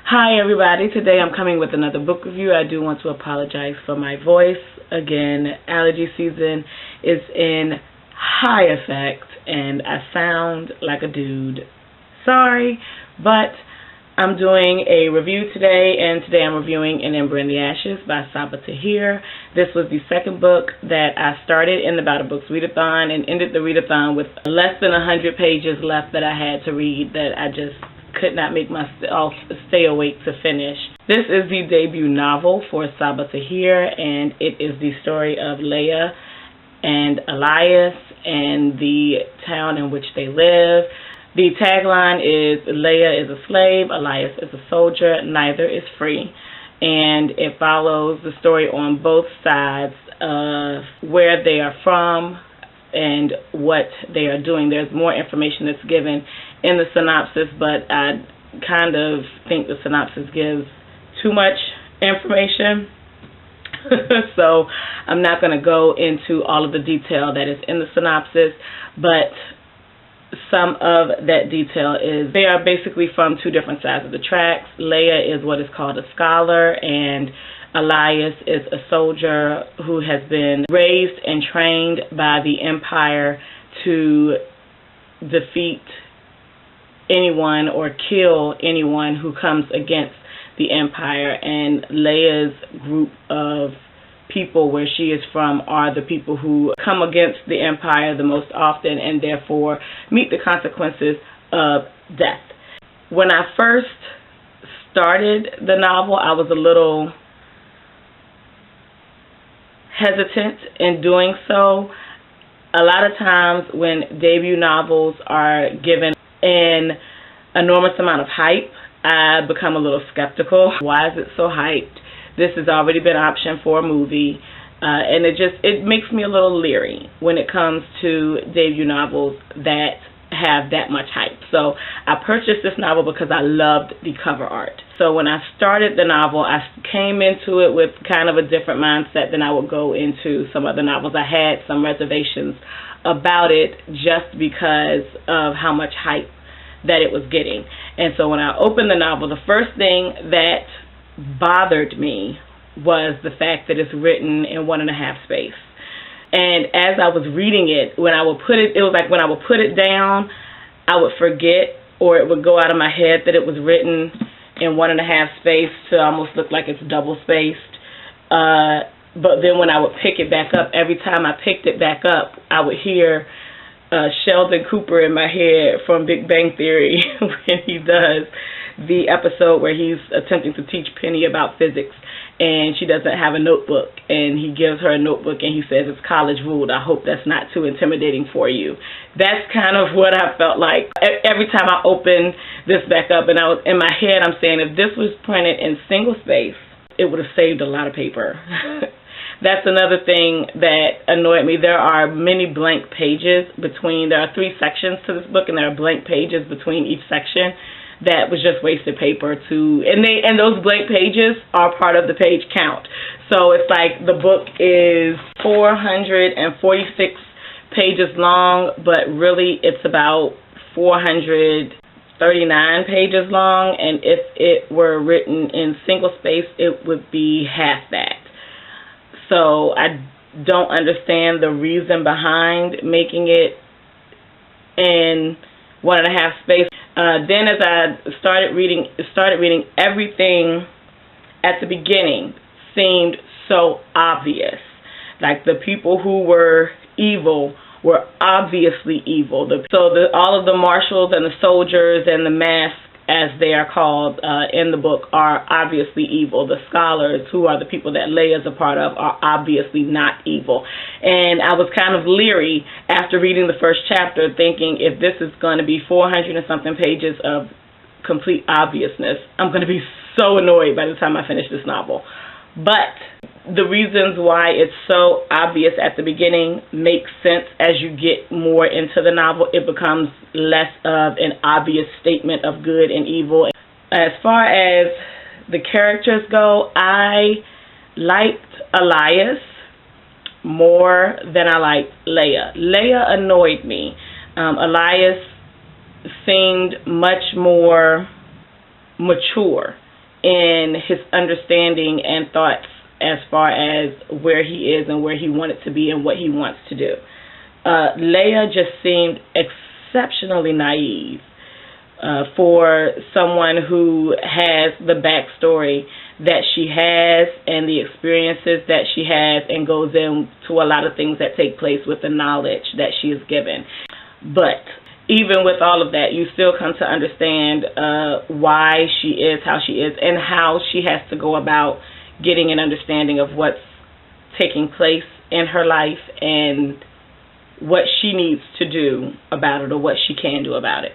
Hi everybody, today I'm coming with another book review. I do want to apologize for my voice. Again, allergy season is in high effect and I sound like a dude. Sorry, but I'm doing a review today, and today I'm reviewing An Ember in the Ashes by Sabaa Tahir. This was the second book that I started in the Battle Books readathon and ended the readathon with less than 100 pages left that I had to read that I just could not make myself stay awake to finish. This is the debut novel for Sabaa Tahir, and it is the story of Leah and Elias and the town in which they live. The tagline is Leah is a slave, Elias is a soldier, neither is free. And it follows the story on both sides of where they are from and what they are doing. There's more information that's given in the synopsis, but I kind of think the synopsis gives too much information. So I'm not going to go into all of the detail that is in the synopsis, but some of that detail is they are basically from two different sides of the tracks. Leah is what is called a scholar, and Elias is a soldier who has been raised and trained by the Empire to defeat anyone or kill anyone who comes against the Empire. And Leah's group of people where she is from are the people who come against the Empire the most often and therefore meet the consequences of death. When I first started the novel, I was a little hesitant in doing so. A lot of times when debut novels are given an enormous amount of hype, I become a little skeptical. Why is it so hyped? This has already been optioned for a movie, and it makes me a little leery when it comes to debut novels that have that much hype. So I purchased this novel because I loved the cover art. So when I started the novel, I came into it with kind of a different mindset than I would go into some other novels. I had some reservations about it just because of how much hype that it was getting. And so when I opened the novel, the first thing that bothered me was the fact that it's written in 1.5 space. And as I was reading it, when I would put it was like when I would put it down, I would forget, or it would go out of my head that it was written in 1.5 space to almost look like it's double spaced. But then when I would pick it back up, every time I picked it back up, I would hear Sheldon Cooper in my head from Big Bang Theory when he does the episode where he's attempting to teach Penny about physics, and she doesn't have a notebook, and he gives her a notebook and he says it's college ruled. I hope that's not too intimidating for you. That's kind of what I felt like every time I opened this back up, and I was in my head I'm saying, if this was printed in single space, it would have saved a lot of paper. That's another thing that annoyed me. There are many blank pages between, there are 3 sections to this book, and there are blank pages between each section. That was just wasted paper and those blank pages are part of the page count. So it's like the book is 446 pages long, but really it's about 439 pages long, and if it were written in single space, it would be half that. So I don't understand the reason behind making it in 1.5 space. Then as I started reading, everything at the beginning seemed so obvious. Like the people who were evil were obviously evil. All of the marshals and the soldiers and the masks, as they are called in the book, are obviously evil. The scholars, who are the people that Leah's a part of, are obviously not evil. And I was kind of leery after reading the first chapter, thinking if this is going to be 400 and something pages of complete obviousness, I'm going to be so annoyed by the time I finish this novel. But the reasons why it's so obvious at the beginning make sense as you get more into the novel. It becomes less of an obvious statement of good and evil. As far as the characters go, I liked Elias more than I liked Leah. Leah annoyed me. Elias seemed much more mature in his understanding and thoughts as far as where he is and where he wanted to be and what he wants to do. Leia just seemed exceptionally naive for someone who has the backstory that she has and the experiences that she has, and goes into a lot of things that take place with the knowledge that she is given. But even with all of that, you still come to understand why she is how she is, and how she has to go about getting an understanding of what's taking place in her life and what she needs to do about it, or what she can do about it.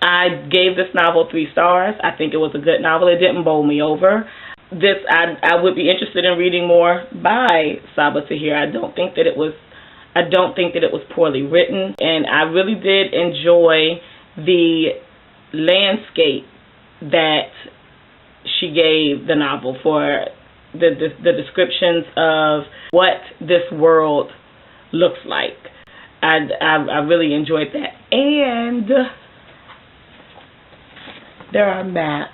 I gave this novel 3 stars. I think it was a good novel. It didn't bowl me over. I would be interested in reading more by Sabaa Tahir. I don't think that it was poorly written, and I really did enjoy the landscape that she gave the novel, for the descriptions of what this world looks like. I really enjoyed that. And there are maps.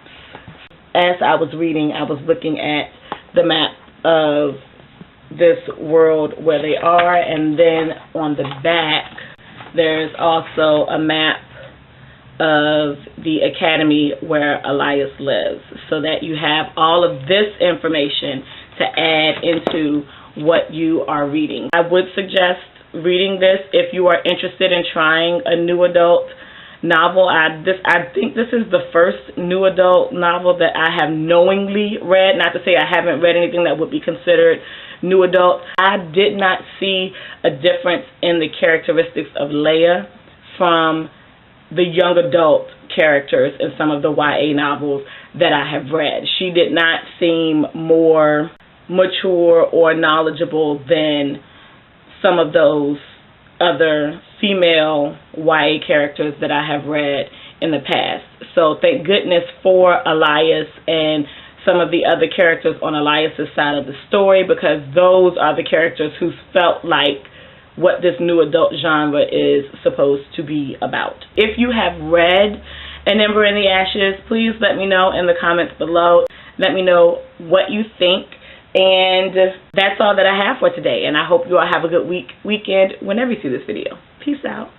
As I was reading, I was looking at the map of this world where they are, and then on the back there's also a map of the academy where Elias lives, so that you have all of this information to add into what you are reading. I would suggest reading this if you are interested in trying a new adult novel. I think this is the first new adult novel that I have knowingly read. Not to say I haven't read anything that would be considered new adult. I did not see a difference in the characteristics of Leia from the young adult characters in some of the YA novels that I have read. She did not seem more mature or knowledgeable than some of those other female YA characters that I have read in the past. So thank goodness for Elias and some of the other characters on Elias's side of the story, because those are the characters who felt like what this new adult genre is supposed to be about. If you have read An Ember in the Ashes, please let me know in the comments below. Let me know what you think. And that's all that I have for today. And I hope you all have a good weekend whenever you see this video. Peace out.